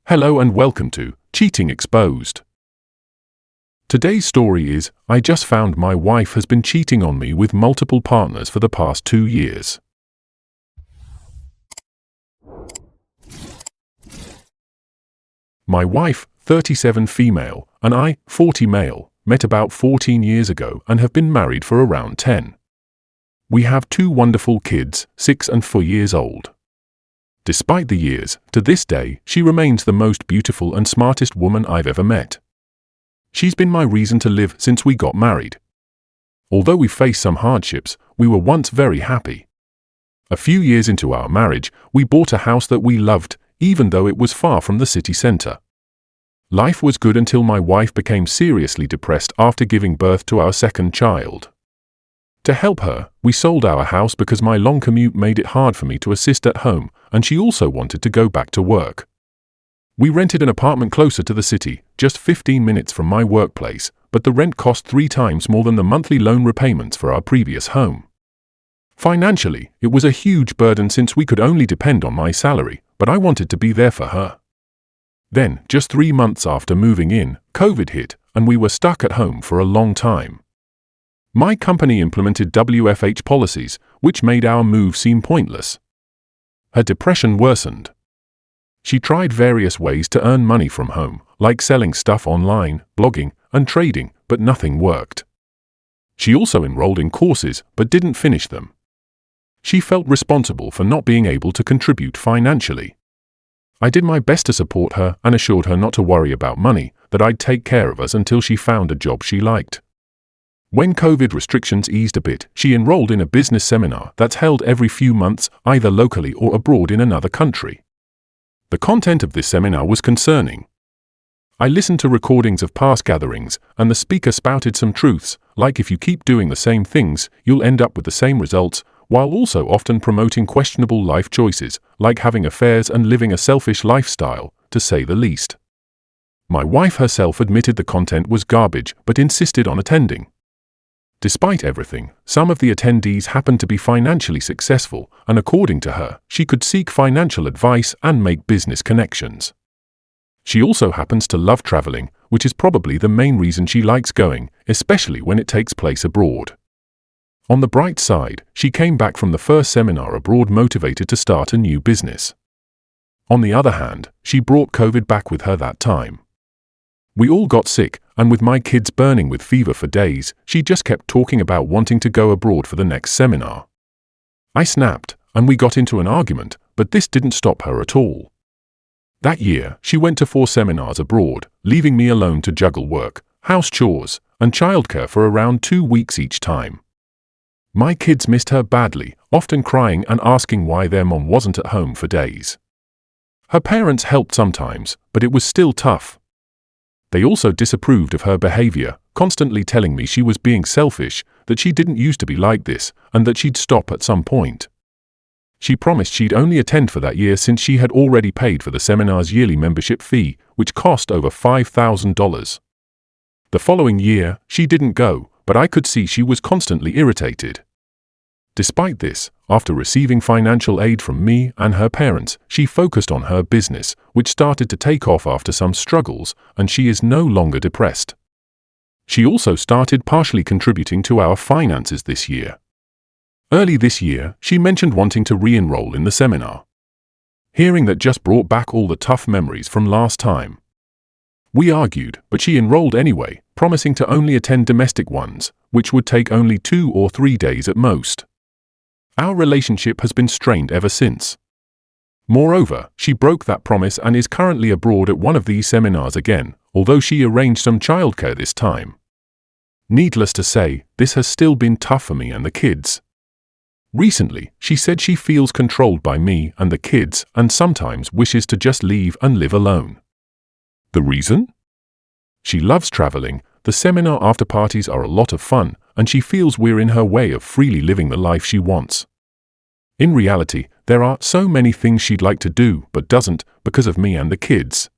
Hello and welcome to Cheating Exposed. Today's story is, I just found my wife has been cheating on me with multiple partners for the past 2 years. My wife, 37 female, and I, 40 male, met about 14 years ago and have been married for around 10. We have 2 wonderful kids, 6 and 4 years old. Despite the years, to this day, she remains the most beautiful and smartest woman I've ever met. She's been my reason to live since we got married. Although we faced some hardships, we were once very happy. A few years into our marriage, we bought a house that we loved, even though it was far from the city center. Life was good until my wife became seriously depressed after giving birth to our second child. To help her, we sold our house because my long commute made it hard for me to assist at home, and she also wanted to go back to work. We rented an apartment closer to the city, just 15 minutes from my workplace, but the rent cost 3 times more than the monthly loan repayments for our previous home. Financially, it was a huge burden since we could only depend on my salary, but I wanted to be there for her. Then, just 3 months after moving in, COVID hit, and we were stuck at home for a long time. My company implemented WFH policies, which made our move seem pointless. Her depression worsened. She tried various ways to earn money from home, like selling stuff online, blogging, and trading, but nothing worked. She also enrolled in courses, but didn't finish them. She felt responsible for not being able to contribute financially. I did my best to support her and assured her not to worry about money, that I'd take care of us until she found a job she liked. When COVID restrictions eased a bit, she enrolled in a business seminar that's held every few months, either locally or abroad in another country. The content of this seminar was concerning. I listened to recordings of past gatherings, and the speaker spouted some truths, like if you keep doing the same things, you'll end up with the same results, while also often promoting questionable life choices, like having affairs and living a selfish lifestyle, to say the least. My wife herself admitted the content was garbage, but insisted on attending. Despite everything, some of the attendees happened to be financially successful, and according to her, she could seek financial advice and make business connections. She also happens to love traveling, which is probably the main reason she likes going, especially when it takes place abroad. On the bright side, she came back from the first seminar abroad motivated to start a new business. On the other hand, she brought COVID back with her that time. We all got sick, and with my kids burning with fever for days, she just kept talking about wanting to go abroad for the next seminar. I snapped, and we got into an argument, but this didn't stop her at all. That year, she went to 4 seminars abroad, leaving me alone to juggle work, house chores, and childcare for around 2 weeks each time. My kids missed her badly, often crying and asking why their mom wasn't at home for days. Her parents helped sometimes, but it was still tough. They also disapproved of her behavior, constantly telling me she was being selfish, that she didn't used to be like this, and that she'd stop at some point. She promised she'd only attend for that year since she had already paid for the seminar's yearly membership fee, which cost over $5,000. The following year, she didn't go, but I could see she was constantly irritated. Despite this, after receiving financial aid from me and her parents, she focused on her business, which started to take off after some struggles, and she is no longer depressed. She also started partially contributing to our finances this year. Early this year, she mentioned wanting to re-enroll in the seminar. Hearing that just brought back all the tough memories from last time. We argued, but she enrolled anyway, promising to only attend domestic ones, which would take only 2 or 3 days at most. Our relationship has been strained ever since. Moreover, she broke that promise and is currently abroad at one of these seminars again, although she arranged some childcare this time. Needless to say, this has still been tough for me and the kids. Recently, she said she feels controlled by me and the kids and sometimes wishes to just leave and live alone. The reason? She loves traveling, the seminar after parties are a lot of fun, and she feels we're in her way of freely living the life she wants. In reality, there are so many things she'd like to do but doesn't because of me and the kids.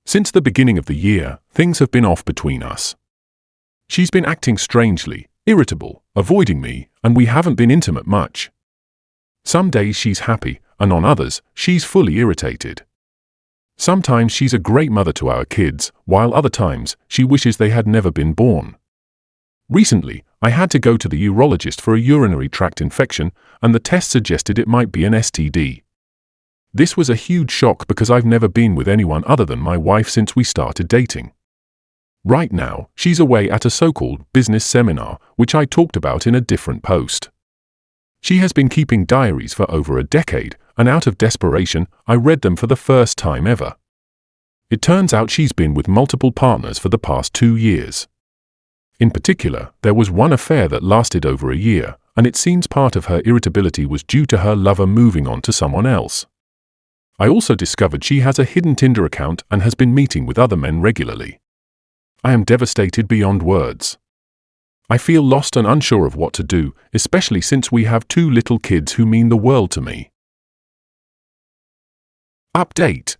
Since the beginning of the year, things have been off between us. She's been acting strangely, irritable, avoiding me, and we haven't been intimate much. Some days she's happy, and on others, she's fully irritated. Sometimes she's a great mother to our kids, while other times she wishes they had never been born. Recently, I had to go to the urologist for a urinary tract infection, and the test suggested it might be an STD. This was a huge shock because I've never been with anyone other than my wife since we started dating. Right now, she's away at a so-called business seminar, which I talked about in a different post. She has been keeping diaries for over a decade, and out of desperation, I read them for the first time ever. It turns out she's been with multiple partners for the past 2 years. In particular, there was one affair that lasted over a year, and it seems part of her irritability was due to her lover moving on to someone else. I also discovered she has a hidden Tinder account and has been meeting with other men regularly. I am devastated beyond words. I feel lost and unsure of what to do, especially since we have 2 little kids who mean the world to me. Update.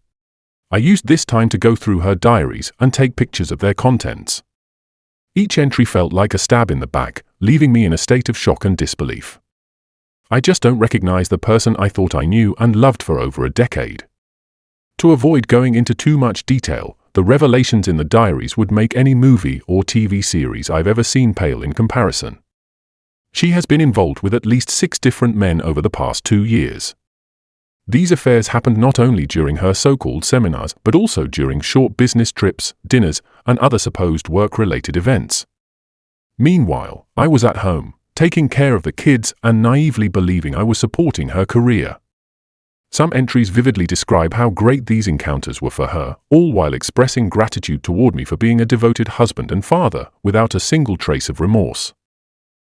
I used this time to go through her diaries and take pictures of their contents. Each entry felt like a stab in the back, leaving me in a state of shock and disbelief. I just don't recognize the person I thought I knew and loved for over a decade. To avoid going into too much detail, the revelations in the diaries would make any movie or TV series I've ever seen pale in comparison. She has been involved with at least 6 different men over the past 2 years. These affairs happened not only during her so-called seminars, but also during short business trips, dinners, and other supposed work-related events. Meanwhile, I was at home, taking care of the kids and naively believing I was supporting her career. Some entries vividly describe how great these encounters were for her, all while expressing gratitude toward me for being a devoted husband and father, without a single trace of remorse.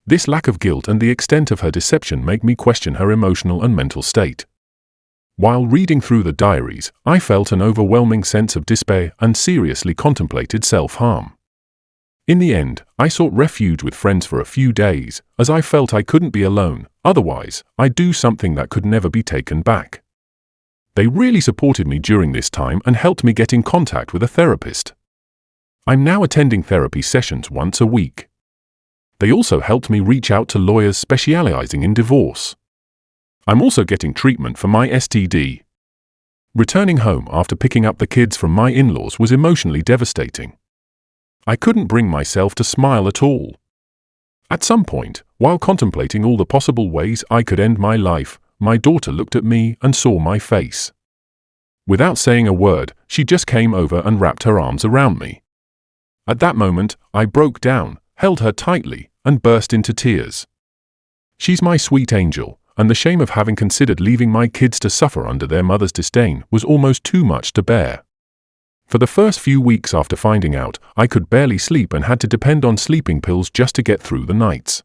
This lack of guilt and the extent of her deception make me question her emotional and mental state. While reading through the diaries, I felt an overwhelming sense of despair and seriously contemplated self-harm. In the end, I sought refuge with friends for a few days, as I felt I couldn't be alone, otherwise, I'd do something that could never be taken back. They really supported me during this time and helped me get in contact with a therapist. I'm now attending therapy sessions once a week. They also helped me reach out to lawyers specializing in divorce. I'm also getting treatment for my STD. Returning home after picking up the kids from my in-laws was emotionally devastating. I couldn't bring myself to smile at all. At some point, while contemplating all the possible ways I could end my life, my daughter looked at me and saw my face. Without saying a word, she just came over and wrapped her arms around me. At that moment, I broke down, held her tightly, and burst into tears. She's my sweet angel, and the shame of having considered leaving my kids to suffer under their mother's disdain was almost too much to bear. For the first few weeks after finding out, I could barely sleep and had to depend on sleeping pills just to get through the nights.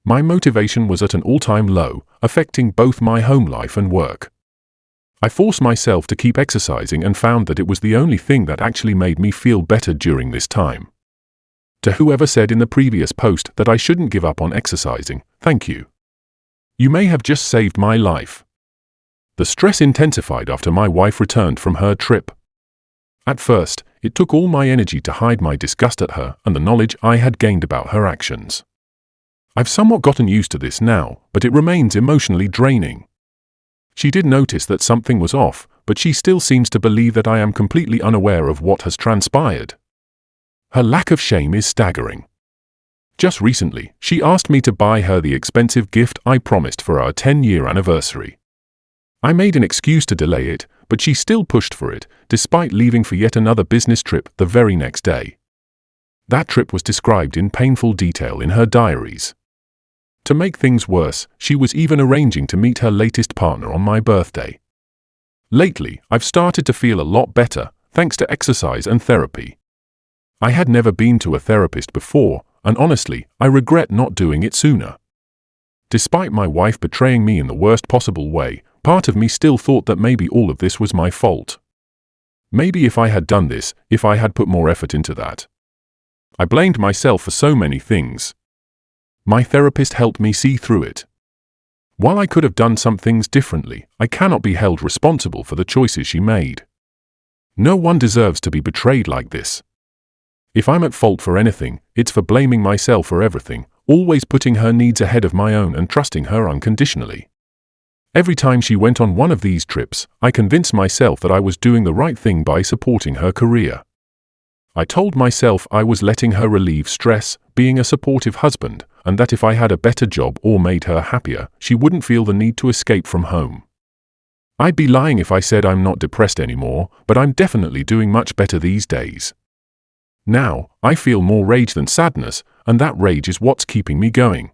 My motivation was at an all-time low, affecting both my home life and work. I forced myself to keep exercising and found that it was the only thing that actually made me feel better during this time. To whoever said in the previous post that I shouldn't give up on exercising, thank you. You may have just saved my life. The stress intensified after my wife returned from her trip. At first, it took all my energy to hide my disgust at her and the knowledge I had gained about her actions. I've somewhat gotten used to this now, but it remains emotionally draining. She did notice that something was off, but she still seems to believe that I am completely unaware of what has transpired. Her lack of shame is staggering. Just recently, she asked me to buy her the expensive gift I promised for our 10-year anniversary. I made an excuse to delay it, but she still pushed for it, despite leaving for yet another business trip the very next day. That trip was described in painful detail in her diaries. To make things worse, she was even arranging to meet her latest partner on my birthday. Lately, I've started to feel a lot better, thanks to exercise and therapy. I had never been to a therapist before, and honestly, I regret not doing it sooner. Despite my wife betraying me in the worst possible way, part of me still thought that maybe all of this was my fault. Maybe if I had done this, if I had put more effort into that. I blamed myself for so many things. My therapist helped me see through it. While I could have done some things differently, I cannot be held responsible for the choices she made. No one deserves to be betrayed like this. If I'm at fault for anything, it's for blaming myself for everything, always putting her needs ahead of my own and trusting her unconditionally. Every time she went on one of these trips, I convinced myself that I was doing the right thing by supporting her career. I told myself I was letting her relieve stress, being a supportive husband, and that if I had a better job or made her happier, she wouldn't feel the need to escape from home. I'd be lying if I said I'm not depressed anymore, but I'm definitely doing much better these days. Now, I feel more rage than sadness, and that rage is what's keeping me going.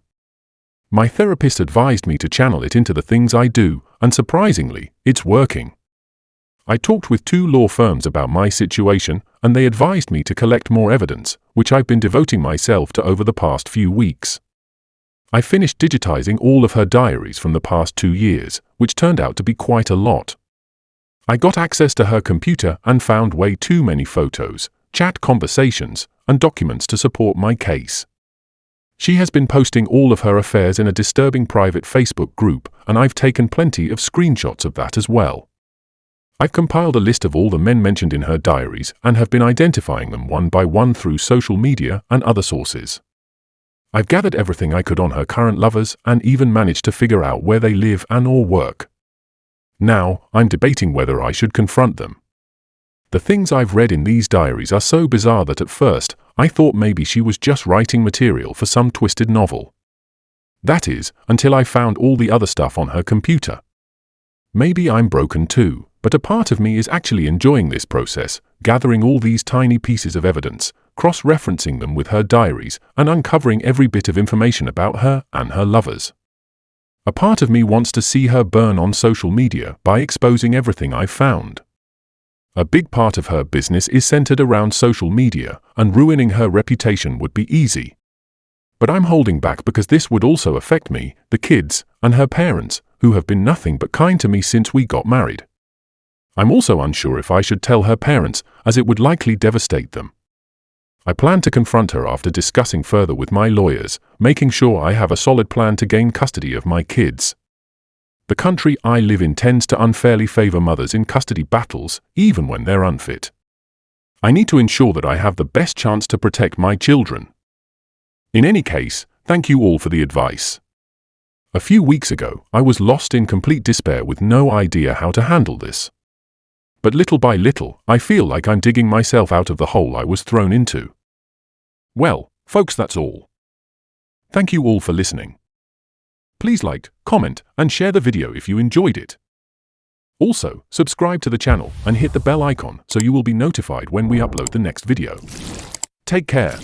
My therapist advised me to channel it into the things I do, and surprisingly, it's working. I talked with 2 law firms about my situation, and they advised me to collect more evidence, which I've been devoting myself to over the past few weeks. I finished digitizing all of her diaries from the past 2 years, which turned out to be quite a lot. I got access to her computer and found way too many photos, chat conversations, and documents to support my case. She has been posting all of her affairs in a disturbing private Facebook group, and I've taken plenty of screenshots of that as well. I've compiled a list of all the men mentioned in her diaries and have been identifying them one by one through social media and other sources. I've gathered everything I could on her current lovers and even managed to figure out where they live and/or work. Now, I'm debating whether I should confront them. The things I've read in these diaries are so bizarre that at first, I thought maybe she was just writing material for some twisted novel. That is, until I found all the other stuff on her computer. Maybe I'm broken too, but a part of me is actually enjoying this process, gathering all these tiny pieces of evidence, cross-referencing them with her diaries, and uncovering every bit of information about her and her lovers. A part of me wants to see her burn on social media by exposing everything I've found. A big part of her business is centered around social media, and ruining her reputation would be easy. But I'm holding back because this would also affect me, the kids, and her parents, who have been nothing but kind to me since we got married. I'm also unsure if I should tell her parents, as it would likely devastate them. I plan to confront her after discussing further with my lawyers, making sure I have a solid plan to gain custody of my kids. The country I live in tends to unfairly favor mothers in custody battles, even when they're unfit. I need to ensure that I have the best chance to protect my children. In any case, thank you all for the advice. A few weeks ago, I was lost in complete despair with no idea how to handle this. But little by little, I feel like I'm digging myself out of the hole I was thrown into. Well, folks, that's all. Thank you all for listening. Please like, comment, and share the video if you enjoyed it. Also, subscribe to the channel and hit the bell icon so you will be notified when we upload the next video. Take care.